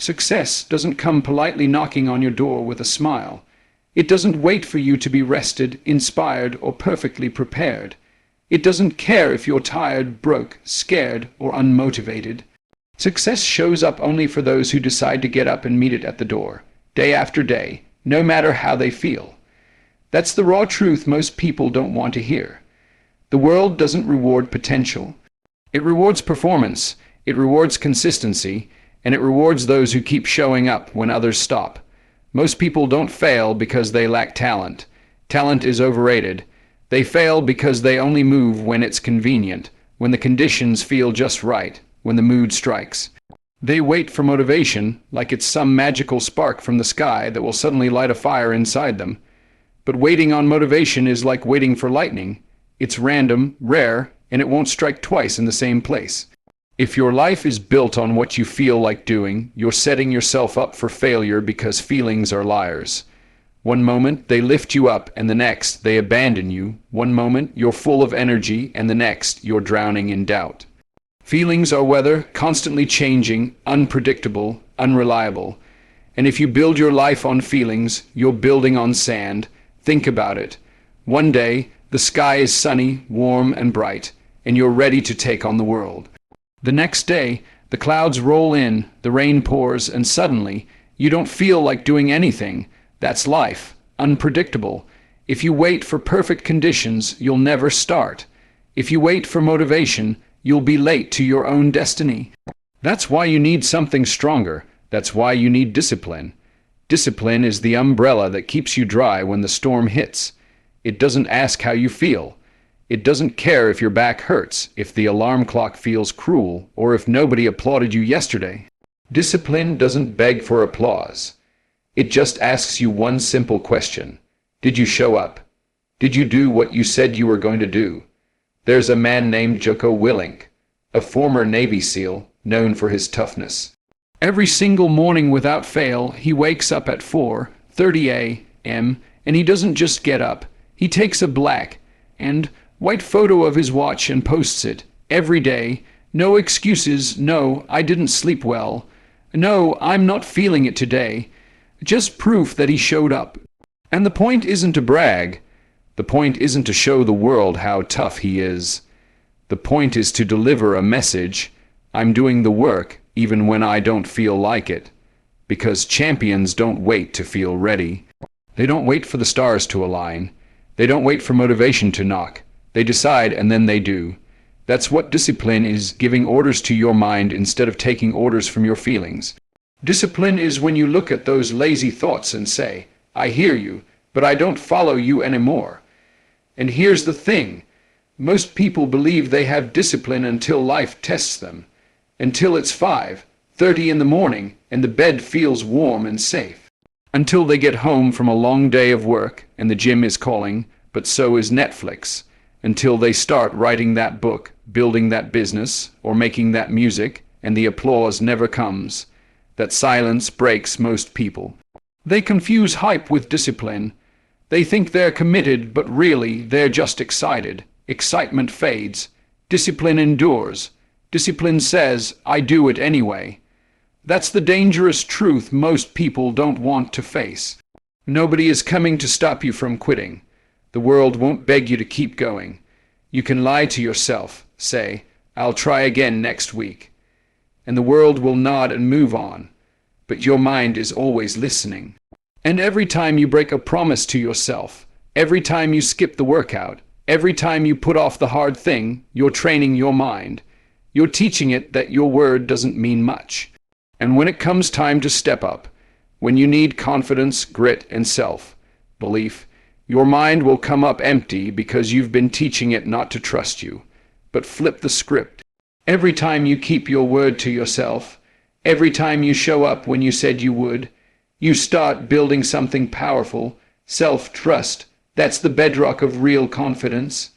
Success doesn't come politely knocking on your door with a smile. It doesn't wait for you to be rested, inspired, or perfectly prepared. It doesn't care if you're tired, broke, scared, or unmotivated. Success shows up only for those who decide to get up and meet it at the door, day after day, no matter how they feel. That's the raw truth most people don't want to hear. The world doesn't reward potential. It rewards performance, it rewards consistency, and it rewards those who keep showing up when others stop. Most people don't fail because they lack talent. Talent is overrated. They fail because they only move when it's convenient, when the conditions feel just right, when the mood strikes. They wait for motivation like it's some magical spark from the sky that will suddenly light a fire inside them. But waiting on motivation is like waiting for lightning. It's random, rare, and it won't strike twice in the same place. If your life is built on what you feel like doing, you're setting yourself up for failure because feelings are liars. One moment they lift you up and the next they abandon you. One moment you're full of energy and the next you're drowning in doubt. Feelings are weather, constantly changing, unpredictable, unreliable. And if you build your life on feelings, you're building on sand. Think about it. One day, the sky is sunny, warm, and bright, and you're ready to take on the world. The next day, the clouds roll in, the rain pours, and suddenly, you don't feel like doing anything. That's life, unpredictable. If you wait for perfect conditions, you'll never start. If you wait for motivation, you'll be late to your own destiny. That's why you need something stronger. That's why you need discipline. Discipline is the umbrella that keeps you dry when the storm hits. It doesn't ask how you feel. It doesn't care if your back hurts, if the alarm clock feels cruel, or if nobody applauded you yesterday. Discipline doesn't beg for applause. It just asks you one simple question. Did you show up? Did you do what you said you were going to do? There's a man named Jocko Willink, a former Navy SEAL known for his toughness. Every single morning without fail, he wakes up at 4:30 a.m. and he doesn't just get up. He takes a black and white photo of his watch and posts it every day. No excuses. No, I didn't sleep well. No, I'm not feeling it today. Just proof that he showed up. And the point isn't to brag. The point isn't to show the world how tough he is. The point is to deliver a message. I'm doing the work even when I don't feel like it. Because champions don't wait to feel ready. They don't wait for the stars to align. They don't wait for motivation to knock. They decide and then they do. That's what discipline is, giving orders to your mind instead of taking orders from your feelings. Discipline is when you look at those lazy thoughts and say, I hear you, but I don't follow you anymore. And here's the thing. Most people believe they have discipline until life tests them. Until it's 5:30 in the morning and the bed feels warm and safe. Until they get home from a long day of work and the gym is calling, but so is Netflix. Until they start writing that book, building that business, or making that music, and the applause never comes. That silence breaks most people. They confuse hype with discipline. They think they're committed, but really they're just excited. Excitement fades. Discipline endures. Discipline says, I do it anyway. That's the dangerous truth most people don't want to face. Nobody is coming to stop you from quitting. The world won't beg you to keep going. You can lie to yourself, say, I'll try again next week. And the world will nod and move on. But your mind is always listening. And every time you break a promise to yourself, every time you skip the workout, every time you put off the hard thing, you're training your mind. You're teaching it that your word doesn't mean much. And when it comes time to step up, when you need confidence, grit, and self-belief, your mind will come up empty because you've been teaching it not to trust you. But flip the script. Every time you keep your word to yourself, every time you show up when you said you would, you start building something powerful, self-trust. That's the bedrock of real confidence.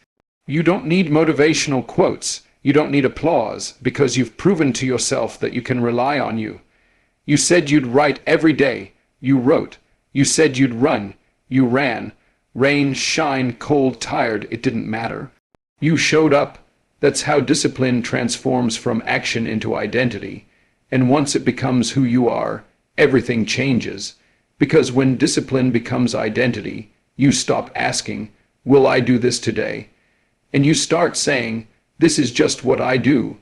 You don't need motivational quotes. You don't need applause because you've proven to yourself that you can rely on you. You said you'd write every day. You wrote. You said you'd run. You ran. Rain, shine, cold, tired, it didn't matter. You showed up. That's how discipline transforms from action into identity. And once it becomes who you are, everything changes. Because when discipline becomes identity, you stop asking, will I do this today? And you start saying, this is just what I do.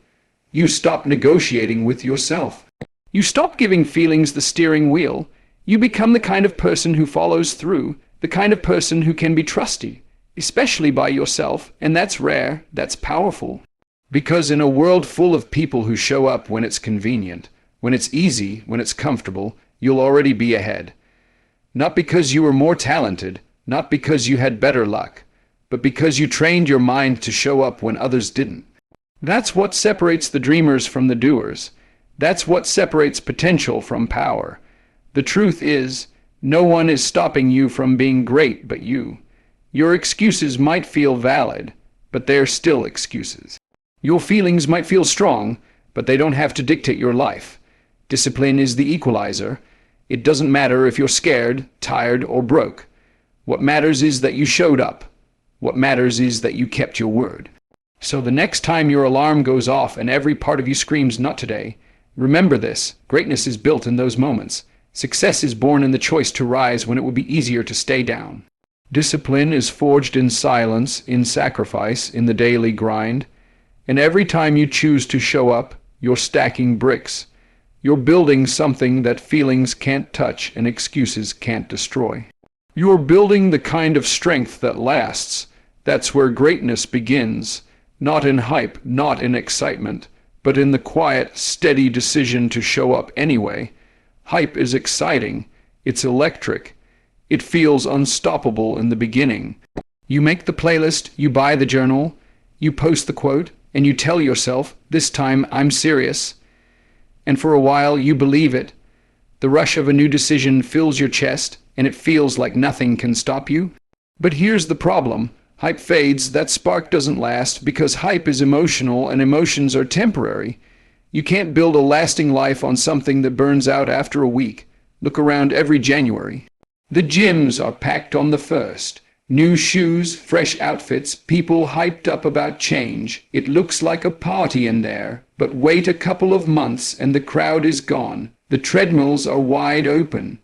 You stop negotiating with yourself. You stop giving feelings the steering wheel. You become the kind of person who follows through, the kind of person who can be trusted, especially by yourself, and that's rare, that's powerful. Because in a world full of people who show up when it's convenient, when it's easy, when it's comfortable, you'll already be ahead. Not because you were more talented, not because you had better luck, but because you trained your mind to show up when others didn't. That's what separates the dreamers from the doers. That's what separates potential from power. The truth is, no one is stopping you from being great but you. Your excuses might feel valid, but they're still excuses. Your feelings might feel strong, but they don't have to dictate your life. Discipline is the equalizer. It doesn't matter if you're scared, tired, or broke. What matters is that you showed up. What matters is that you kept your word. So the next time your alarm goes off and every part of you screams, not today, remember this: greatness is built in those moments. Success is born in the choice to rise when it would be easier to stay down. Discipline is forged in silence, in sacrifice, in the daily grind. And every time you choose to show up, you're stacking bricks. You're building something that feelings can't touch and excuses can't destroy. You're building the kind of strength that lasts. That's where greatness begins. Not in hype, not in excitement, but in the quiet, steady decision to show up anyway. Hype is exciting. It's electric. It feels unstoppable in the beginning. You make the playlist, you buy the journal, you post the quote, and you tell yourself, this time I'm serious. And for a while you believe it. The rush of a new decision fills your chest, and it feels like nothing can stop you. But here's the problem. Hype fades, that spark doesn't last, because hype is emotional and emotions are temporary. You can't build a lasting life on something that burns out after a week. Look around every January. The gyms are packed on the 1st. New shoes, fresh outfits, people hyped up about change. It looks like a party in there, but wait a couple of months and the crowd is gone. The treadmills are wide open.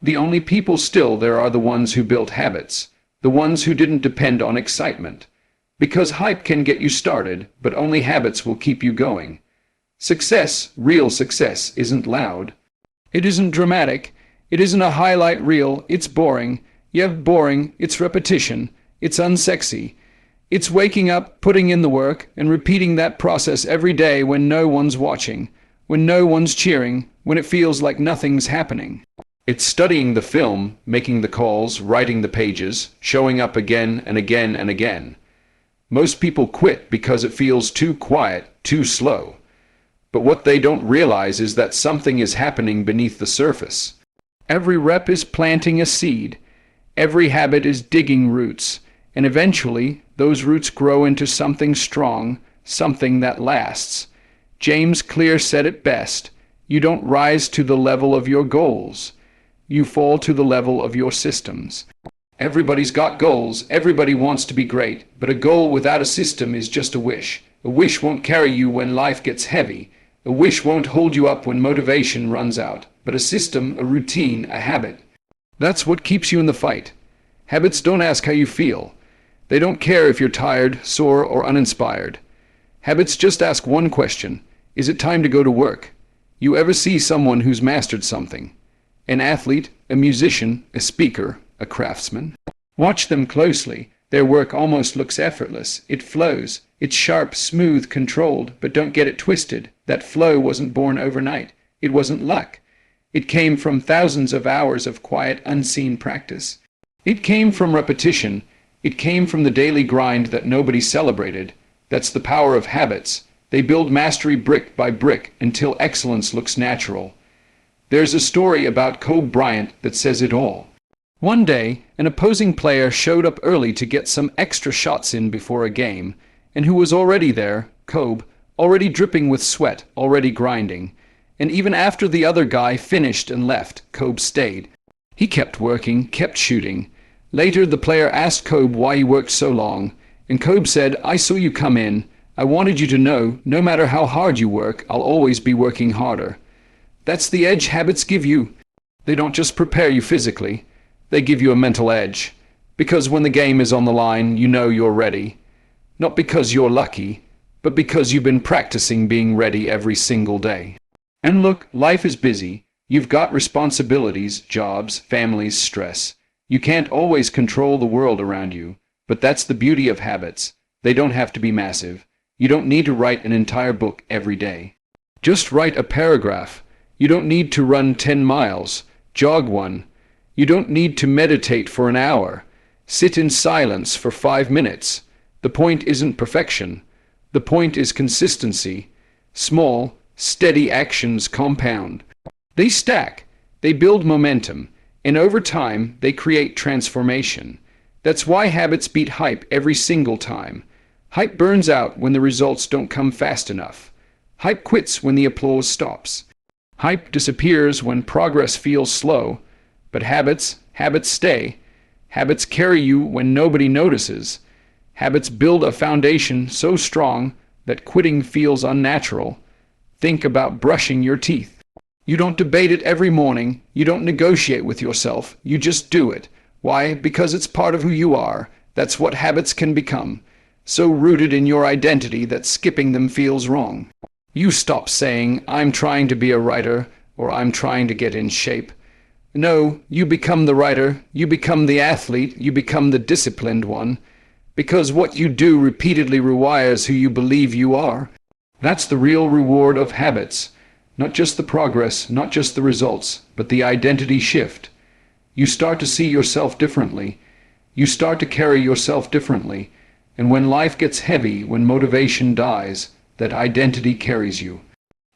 The only people still there are the ones who built habits, the ones who didn't depend on excitement. Because hype can get you started, but only habits will keep you going. Success, real success, isn't loud. It isn't dramatic. It isn't a highlight reel. It's boring. Yeah, boring. It's repetition. It's unsexy. It's waking up, putting in the work, and repeating that process every day when no one's watching, when no one's cheering, when it feels like nothing's happening. It's studying the film, making the calls, writing the pages, showing up again and again and again. Most people quit because it feels too quiet, too slow. But what they don't realize is that something is happening beneath the surface. Every rep is planting a seed. Every habit is digging roots. And eventually, those roots grow into something strong, something that lasts. James Clear said it best: you don't rise to the level of your goals. You fall to the level of your systems. Everybody's got goals. Everybody wants to be great. But a goal without a system is just a wish. A wish won't carry you when life gets heavy. A wish won't hold you up when motivation runs out. But a system, a routine, a habit, that's what keeps you in the fight. Habits don't ask how you feel. They don't care if you're tired, sore, or uninspired. Habits just ask one question: is it time to go to work? You ever see someone who's mastered something? An athlete, a musician, a speaker, a craftsman? Watch them closely. Their work almost looks effortless. It flows. It's sharp, smooth, controlled, but don't get it twisted. That flow wasn't born overnight. It wasn't luck. It came from thousands of hours of quiet, unseen practice. It came from repetition. It came from the daily grind that nobody celebrated. That's the power of habits. They build mastery brick by brick until excellence looks natural. There's a story about Kobe Bryant that says it all. One day, an opposing player showed up early to get some extra shots in before a game, and who was already there, Kobe, already dripping with sweat, already grinding. And even after the other guy finished and left, Kobe stayed. He kept working, kept shooting. Later, the player asked Kobe why he worked so long, and Kobe said, "I saw you come in. I wanted you to know, no matter how hard you work, I'll always be working harder. That's the edge habits give you. They don't just prepare you physically, they give you a mental edge. Because when the game is on the line, you know you're ready. Not because you're lucky, but because you've been practicing being ready every single day. And look, life is busy. You've got responsibilities, jobs, families, stress. You can't always control the world around you, but that's the beauty of habits. They don't have to be massive. You don't need to write an entire book every day. Just write a paragraph. You don't need to run 10 miles. Jog one. You don't need to meditate for an hour. Sit in silence for 5 minutes. The point isn't perfection. The point is consistency. Small, steady actions compound. They stack. They build momentum. And over time, they create transformation. That's why habits beat hype every single time. Hype burns out when the results don't come fast enough. Hype quits when the applause stops. Hype disappears when progress feels slow. But habits stay. Habits carry you when nobody notices. Habits build a foundation so strong that quitting feels unnatural. Think about brushing your teeth. You don't debate it every morning. You don't negotiate with yourself. You just do it. Why? Because it's part of who you are. That's what habits can become. So rooted in your identity that skipping them feels wrong. You stop saying, I'm trying to be a writer, or I'm trying to get in shape. No, you become the writer, you become the athlete, you become the disciplined one, because what you do repeatedly rewires who you believe you are. That's the real reward of habits. Not just the progress, not just the results, but the identity shift. You start to see yourself differently. You start to carry yourself differently. And when life gets heavy, when motivation dies, that identity carries you.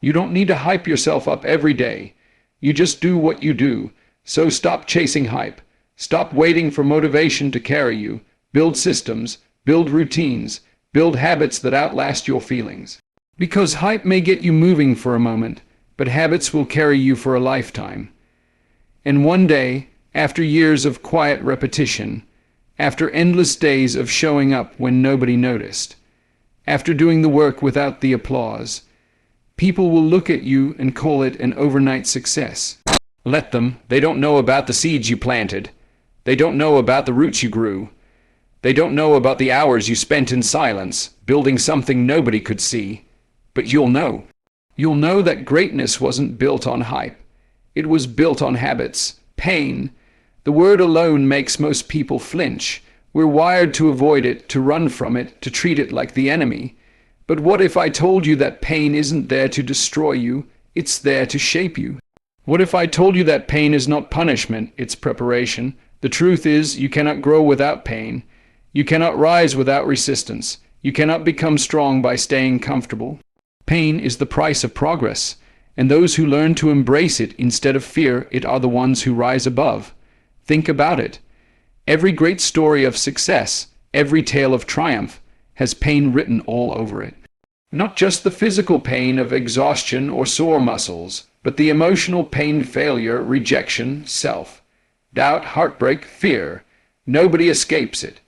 You don't need to hype yourself up every day. You just do what you do. So stop chasing hype. Stop waiting for motivation to carry you. Build systems, build routines, build habits that outlast your feelings. Because hype may get you moving for a moment, but habits will carry you for a lifetime. And one day, after years of quiet repetition, after endless days of showing up when nobody noticed, after doing the work without the applause, people will look at you and call it an overnight success. Let them. They don't know about the seeds you planted. They don't know about the roots you grew. They don't know about the hours you spent in silence, building something nobody could see. But you'll know. You'll know that greatness wasn't built on hype. It was built on habits, pain. The word alone makes most people flinch. We're wired to avoid it, to run from it, to treat it like the enemy. But what if I told you that pain isn't there to destroy you, it's there to shape you? What if I told you that pain is not punishment, it's preparation? The truth is, you cannot grow without pain. You cannot rise without resistance. You cannot become strong by staying comfortable. Pain is the price of progress, and those who learn to embrace it instead of fear it are the ones who rise above. Think about it. Every great story of success, every tale of triumph, has pain written all over it. Not just the physical pain of exhaustion or sore muscles, but the emotional pain, failure, rejection, self-doubt, heartbreak, fear. Nobody escapes it.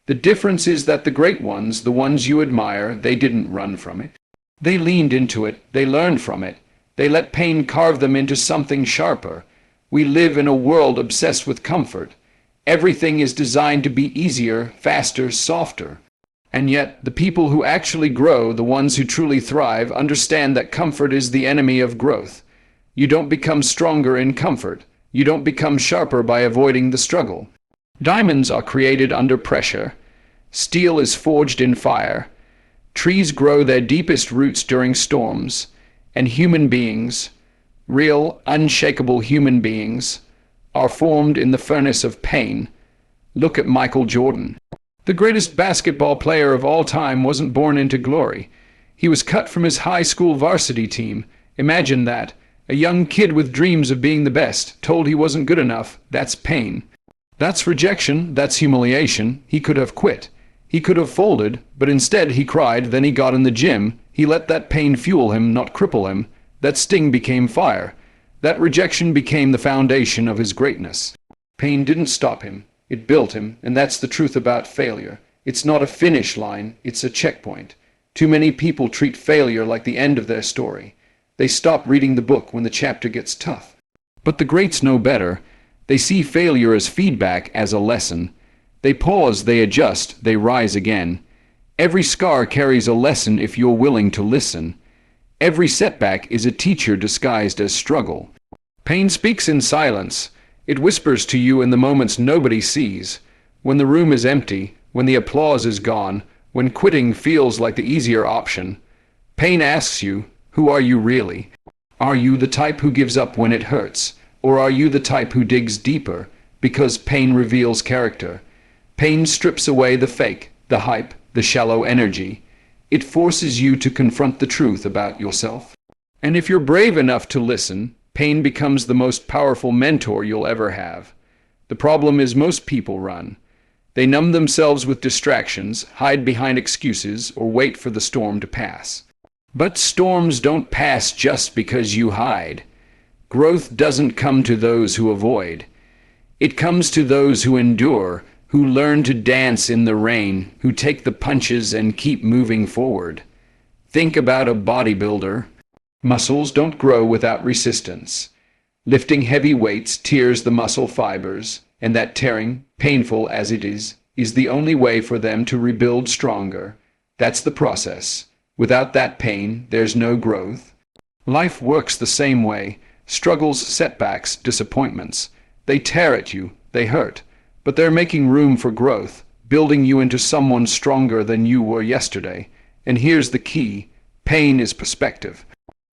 The difference is that the great ones, the ones you admire, they didn't run from it. They leaned into it, they learned from it. They let pain carve them into something sharper. We live in a world obsessed with comfort. Everything is designed to be easier, faster, softer. And yet, the people who actually grow, the ones who truly thrive, understand that comfort is the enemy of growth. You don't become stronger in comfort. You don't become sharper by avoiding the struggle. Diamonds are created under pressure. Steel is forged in fire. Trees grow their deepest roots during storms. And human beings, real, unshakable human beings, are formed in the furnace of pain. Look at Michael Jordan. The greatest basketball player of all time wasn't born into glory. He was cut from his high school varsity team. Imagine that. A young kid with dreams of being the best, told he wasn't good enough. That's pain. That's rejection. That's humiliation. He could have quit. He could have folded, but instead he cried, then he got in the gym. He let that pain fuel him, not cripple him. That sting became fire. That rejection became the foundation of his greatness. Pain didn't stop him. It built him, and that's the truth about failure. It's not a finish line, it's a checkpoint. Too many people treat failure like the end of their story. They stop reading the book when the chapter gets tough. But the greats know better. They see failure as feedback, as a lesson. They pause, they adjust, they rise again. Every scar carries a lesson if you're willing to listen. Every setback is a teacher disguised as struggle. Pain speaks in silence. It whispers to you in the moments nobody sees. When the room is empty, when the applause is gone, when quitting feels like the easier option. Pain asks you, who are you really? Are you the type who gives up when it hurts? Or are you the type who digs deeper? Because pain reveals character. Pain strips away the fake, the hype, the shallow energy. It forces you to confront the truth about yourself. And if you're brave enough to listen, pain becomes the most powerful mentor you'll ever have. The problem is most people run. They numb themselves with distractions, hide behind excuses, or wait for the storm to pass. But storms don't pass just because you hide. Growth doesn't come to those who avoid. It comes to those who endure, who learn to dance in the rain, who take the punches and keep moving forward. Think about a bodybuilder. Muscles don't grow without resistance. Lifting heavy weights tears the muscle fibers, and that tearing, painful as it is the only way for them to rebuild stronger. That's the process. Without that pain, there's no growth. Life works the same way. Struggles, setbacks, disappointments. They tear at you, they hurt, but they're making room for growth, building you into someone stronger than you were yesterday. And here's the key. Pain is perspective.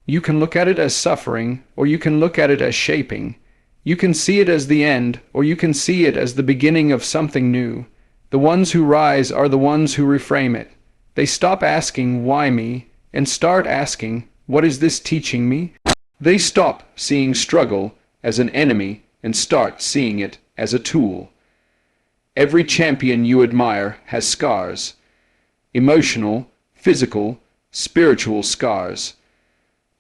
You can look at it as suffering, or you can look at it as shaping. You can see it as the end, or you can see it as the beginning of something new. The ones who rise are the ones who reframe it. They stop asking, why me, and start asking, what is this teaching me? They stop seeing struggle as an enemy and start seeing it as a tool. Every champion you admire has scars. Emotional, physical, spiritual scars.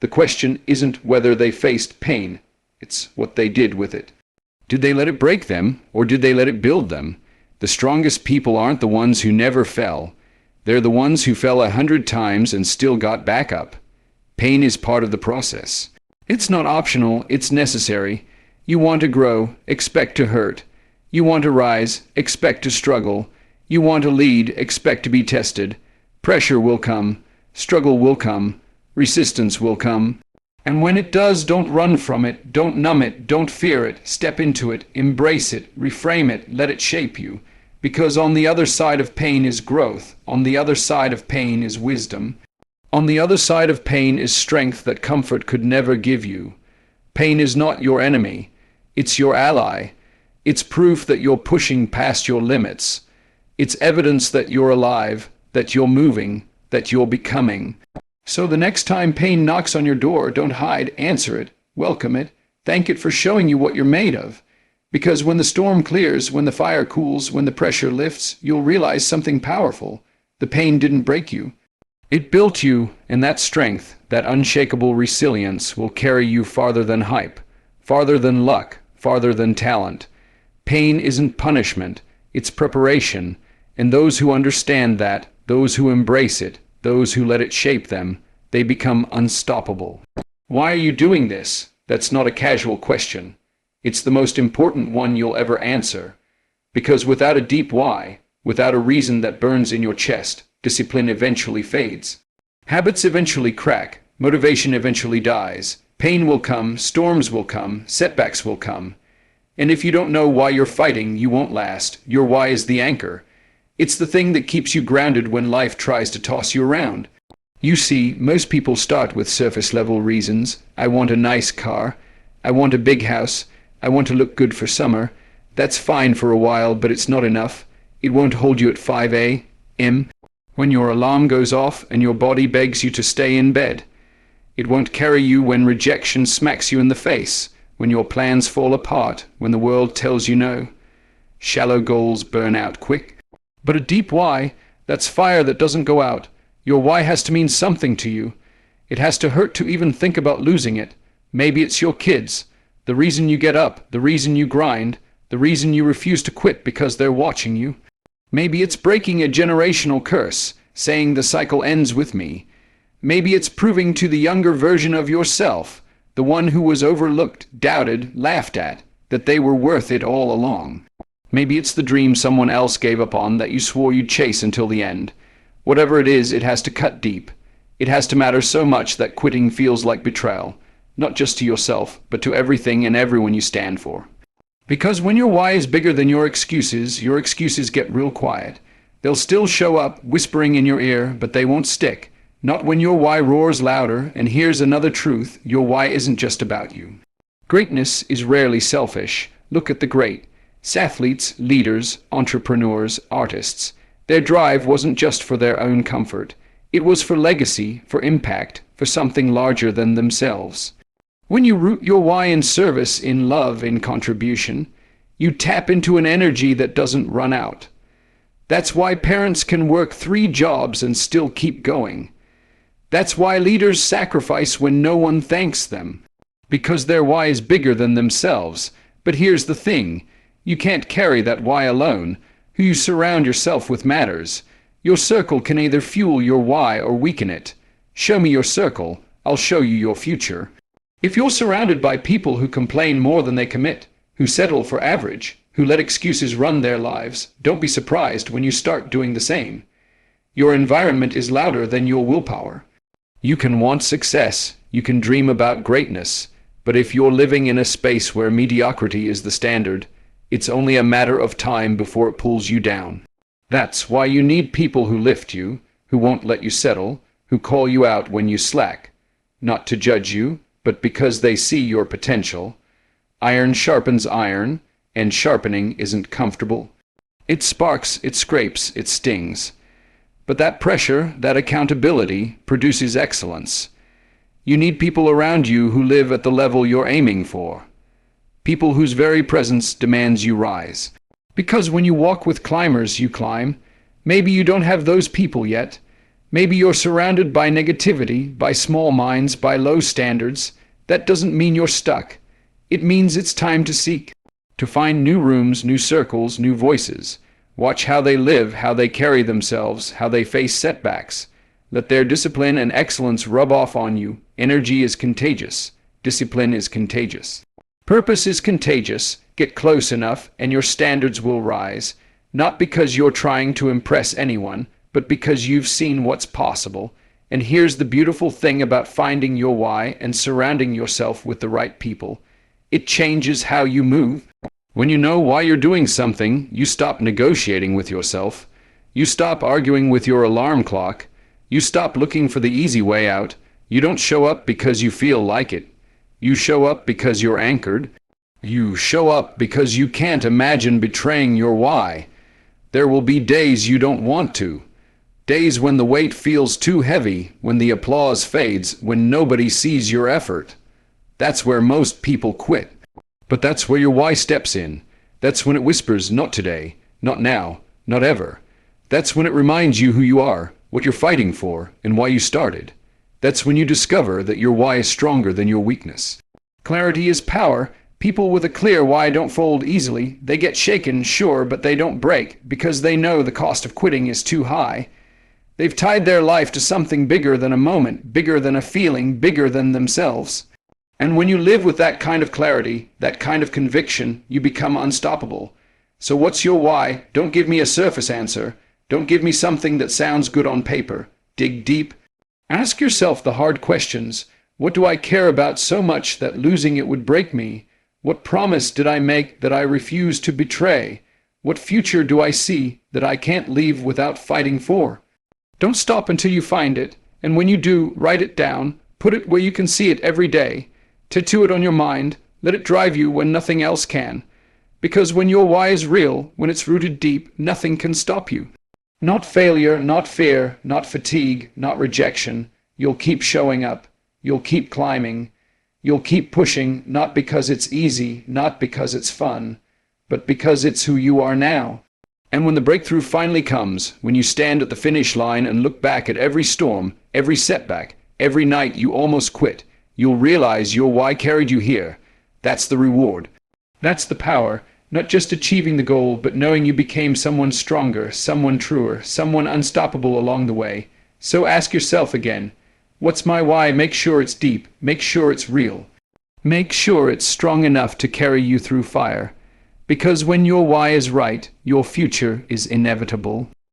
The question isn't whether they faced pain, it's what they did with it. Did they let it break them, or did they let it build them? The strongest people aren't the ones who never fell. They're the ones who fell 100 times and still got back up. Pain is part of the process. It's not optional, it's necessary. You want to grow, expect to hurt. You want to rise, expect to struggle. You want to lead, expect to be tested. Pressure will come, struggle will come, resistance will come. And when it does, don't run from it, don't numb it, don't fear it, step into it, embrace it, reframe it, let it shape you. Because on the other side of pain is growth, on the other side of pain is wisdom. On the other side of pain is strength that comfort could never give you. Pain is not your enemy, it's your ally. It's proof that you're pushing past your limits. It's evidence that you're alive, that you're moving, that you're becoming. So the next time pain knocks on your door, don't hide, answer it, welcome it, thank it for showing you what you're made of. Because when the storm clears, when the fire cools, when the pressure lifts, you'll realize something powerful. The pain didn't break you. It built you, and that strength, that unshakable resilience will carry you farther than hype, farther than luck, farther than talent. Pain isn't punishment, it's preparation, and those who understand that, those who embrace it, those who let it shape them, they become unstoppable. Why are you doing this? That's not a casual question. It's the most important one you'll ever answer. Because without a deep why, without a reason that burns in your chest, discipline eventually fades. Habits eventually crack, motivation eventually dies. Pain will come, storms will come, setbacks will come. And if you don't know why you're fighting, you won't last. Your why is the anchor. It's the thing that keeps you grounded when life tries to toss you around. You see, most people start with surface-level reasons. I want a nice car. I want a big house. I want to look good for summer. That's fine for a while, but it's not enough. It won't hold you at 5 a.m. when your alarm goes off and your body begs you to stay in bed. It won't carry you when rejection smacks you in the face, when your plans fall apart, when the world tells you no. Shallow goals burn out quick. But a deep why, that's fire that doesn't go out. Your why has to mean something to you. It has to hurt to even think about losing it. Maybe it's your kids. The reason you get up, the reason you grind, the reason you refuse to quit because they're watching you. Maybe it's breaking a generational curse, saying the cycle ends with me. Maybe it's proving to the younger version of yourself, the one who was overlooked, doubted, laughed at, that they were worth it all along. Maybe it's the dream someone else gave up on that you swore you'd chase until the end. Whatever it is, it has to cut deep. It has to matter so much that quitting feels like betrayal, not just to yourself, but to everything and everyone you stand for. Because when your why is bigger than your excuses get real quiet. They'll still show up, whispering in your ear, but they won't stick. Not when your why roars louder. And here's another truth: your why isn't just about you. Greatness is rarely selfish. Look at the great athletes, leaders, entrepreneurs, artists. Their drive wasn't just for their own comfort. It was for legacy, for impact, for something larger than themselves. When you root your why in service, in love, in contribution, you tap into an energy that doesn't run out. That's why parents can work 3 jobs and still keep going. That's why leaders sacrifice when no one thanks them. Because their why is bigger than themselves. But here's the thing: you can't carry that why alone. Who you surround yourself with matters. Your circle can either fuel your why or weaken it. Show me your circle, I'll show you your future. If you're surrounded by people who complain more than they commit, who settle for average, who let excuses run their lives, don't be surprised when you start doing the same. Your environment is louder than your willpower. You can want success, you can dream about greatness, but if you're living in a space where mediocrity is the standard, it's only a matter of time before it pulls you down. That's why you need people who lift you, who won't let you settle, who call you out when you slack. Not to judge you, but because they see your potential. Iron sharpens iron, and sharpening isn't comfortable. It sparks, it scrapes, it stings. But that pressure, that accountability, produces excellence. You need people around you who live at the level you're aiming for. People whose very presence demands you rise. Because when you walk with climbers, you climb. Maybe you don't have those people yet. Maybe you're surrounded by negativity, by small minds, by low standards. That doesn't mean you're stuck. It means it's time to seek, to find new rooms, new circles, new voices. Watch how they live, how they carry themselves, how they face setbacks. Let their discipline and excellence rub off on you. Energy is contagious. Discipline is contagious. Purpose is contagious. Get close enough and your standards will rise. Not because you're trying to impress anyone, but because you've seen what's possible. And here's the beautiful thing about finding your why and surrounding yourself with the right people. It changes how you move. When you know why you're doing something, you stop negotiating with yourself. You stop arguing with your alarm clock. You stop looking for the easy way out. You don't show up because you feel like it. You show up because you're anchored. You show up because you can't imagine betraying your why. There will be days you don't want to. Days when the weight feels too heavy, when the applause fades, when nobody sees your effort. That's where most people quit. But that's where your why steps in. That's when it whispers, not today, not now, not ever. That's when it reminds you who you are, what you're fighting for, and why you started. That's when you discover that your why is stronger than your weakness. Clarity is power. People with a clear why don't fold easily. They get shaken, sure, but they don't break, because they know the cost of quitting is too high. They've tied their life to something bigger than a moment, bigger than a feeling, bigger than themselves. And when you live with that kind of clarity, that kind of conviction, you become unstoppable. So what's your why? Don't give me a surface answer. Don't give me something that sounds good on paper. Dig deep. Ask yourself the hard questions. What do I care about so much that losing it would break me? What promise did I make that I refuse to betray? What future do I see that I can't leave without fighting for? Don't stop until you find it, and when you do, write it down. Put it where you can see it every day. Tattoo it on your mind. Let it drive you when nothing else can. Because when your why is real, when it's rooted deep, nothing can stop you. Not failure, not fear, not fatigue, not rejection. You'll keep showing up. You'll keep climbing. You'll keep pushing, not because it's easy, not because it's fun, but because it's who you are now. And when the breakthrough finally comes, when you stand at the finish line and look back at every storm, every setback, every night you almost quit, you'll realize your why carried you here. That's the reward. That's the power. Not just achieving the goal, but knowing you became someone stronger, someone truer, someone unstoppable along the way. So ask yourself again, what's my why? Make sure it's deep. Make sure it's real. Make sure it's strong enough to carry you through fire. Because when your why is right, your future is inevitable.